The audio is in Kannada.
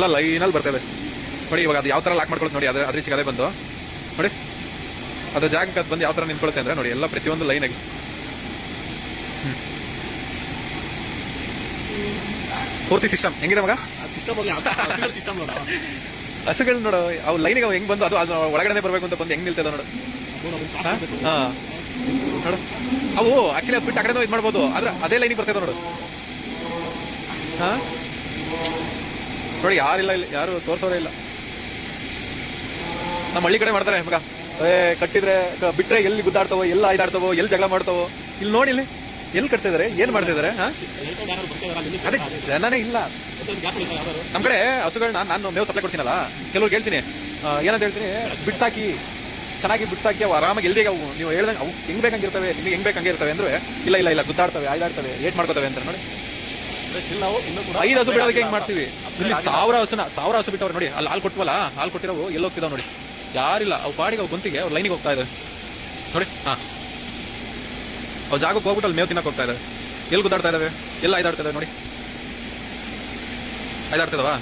ಎಲ್ಲ ಲೈನಲ್ಲಿ ಬರ್ತದೆ ನೋಡಿ. ಇವಾಗ ಅದು ಯಾವ ತರ ಲಾಕ್ ಮಾಡ್ಕೊಳುತ್ತೆ ನೋಡಿ, ಅದ್ರ ಸಿಗದೆ ಬಂದು ನೋಡಿ, ಅದು ಜಾಗಕ್ಕೆ ಅದು ಬಂದು ಯಾವ ತರ ನಿಂತ್ಕೊಳುತ್ತೆ ಅಂದ್ರೆ ನೋಡಿ, ಎಲ್ಲ ಪ್ರತಿಯೊಂದು ಲೈನ್ ಆಗಿ ಪೂರ್ತಿ ಸಿಸ್ಟಮ್ ಹೆಂಗಿದೆ ಮಗ. ಸಿಸ್ಟಮ್ ನೋಡ, ಹಸುಗಳು ನೋಡು, ಅವು ಲೈನಿಗೆ ಹೆಂಗ್ ಬಂದು ಅದು ಒಳಗಡೆ ಬರ್ಬೇಕು ಅಂತ ಬಂದು ಹೆಂಗ್ ನಿಲ್ತದ ನೋಡು. ಹಾ ನೋಡು, ಅವು ಆಕ್ಚುಲಿ ಅದು ಬಿಟ್ಟು ಆ ಕಡೆ ಇದು ಮಾಡ್ಬೋದು, ಆದ್ರೆ ಅದೇ ಲೈನಿಗೆ ಬರ್ತದೆ ನೋಡು. ಹಾ ನೋಡಿ, ಯಾರಿಲ್ಲ ಇಲ್ಲಿ, ಯಾರು ತೋರ್ಸೋರೇ ಇಲ್ಲ. ನಮ್ಮ ಹಳ್ಳಿ ಕಡೆ ಮಾಡ್ತಾರೆ ಮಗ, ಕಟ್ಟಿದ್ರೆ ಬಿಟ್ರೆ ಎಲ್ಲಿ ಗುದ್ದಾಡ್ತಾವೋ, ಎಲ್ಲ ಇದಾಡ್ತಾವೋ, ಎಲ್ಲಿ ಜಗಳ ಮಾಡ್ತಾವೋ. ಇಲ್ಲಿ ನೋಡಿ, ಇಲ್ಲಿ ಎಲ್ಲಿ ಕಟ್ತಿದಾರೆ, ಏನ್ ಮಾಡ್ತಿದಾರೆ. ಅದೇ ಜನನೇ ಇಲ್ಲ ನಮ್ ಕಡೆ. ಹಸುಗಳನ್ನ ನಾನು ಮೇವು ಸಪ್ಲೈ ಕೊಡ್ತೀನಲ್ಲ, ಕೆಲವ್ರಿಗೆ ಹೇಳ್ತೀನಿ, ಏನಂತ ಹೇಳ್ತೀನಿ, ಬಿಡ್ಸಾಕಿ, ಚೆನ್ನಾಗಿ ಬಿಡ್ಸಾಕಿ, ಅವು ಆರಾಮಾಗಿ ಎಲ್ದಿಗೆ ಅವು ನೀವು ಹೇಳ್ದಂಗೆ ಅವು ಹೆಂಗ್ ಬೇಕಂಗಿರ್ತವೆ, ನಿಮ್ಗೆ ಹೆಂಗ್ ಬೇಕಂಗೆ ಇರ್ತವೆ ಅಂದ್ರೆ, ಇಲ್ಲ ಇಲ್ಲ ಇಲ್ಲ ಗುದ್ದಾಡ್ತವೆ, ಆಯ್ದಾಡ್ತವೆ, ಏಟ್ ಮಾಡ್ಕೋತವೆ ಅಂತ ನೋಡಿ. 5 ಹಸು ಬಿಡೋದಕ್ಕೆ ಹೆಂಗ್ ಮಾಡ್ತೀವಿ. ಇಲ್ಲಿ 1000 ಹಸು ಬಿಟ್ಟವ್ರು ನೋಡಿ. ಅಲ್ಲಿ ಹಾಲು ಕೊಟ್ವಲ್ಲ, ಹಾಲು ಕೊಟ್ಟಿರೋ ಎಲ್ಲಿ ಹೋಗ್ತಿದಾವ್ ನೋಡಿ, ಯಾರಿಲ್ಲ. ಅವು ಪಾಡಿಗೆ ಅವು ಗೊಂತಿಗೆ ಅವ್ರು ಲೈನಿಗೆ ಹೋಗ್ತಾ ಇದಾವೆ ನೋಡಿ. ಹಾ, ಅವು ಜಾಗಕ್ಕೆ ಹೋಗ್ಬಿಟ್ಟು ಅಲ್ಲಿ ಮೇವು ತಿನ್ನಕ್ ಹೋಗ್ತಾ ಇದಾವೆ. ಎಲ್ಲಿ ಗುದ್ದಾಡ್ತಾ ಇದಾವೆ, ಎಲ್ಲ ಐದಾಡ್ತಾ ಇದಾವೆ ನೋಡಿ, ಐದಾಡ್ತಿದಾವ.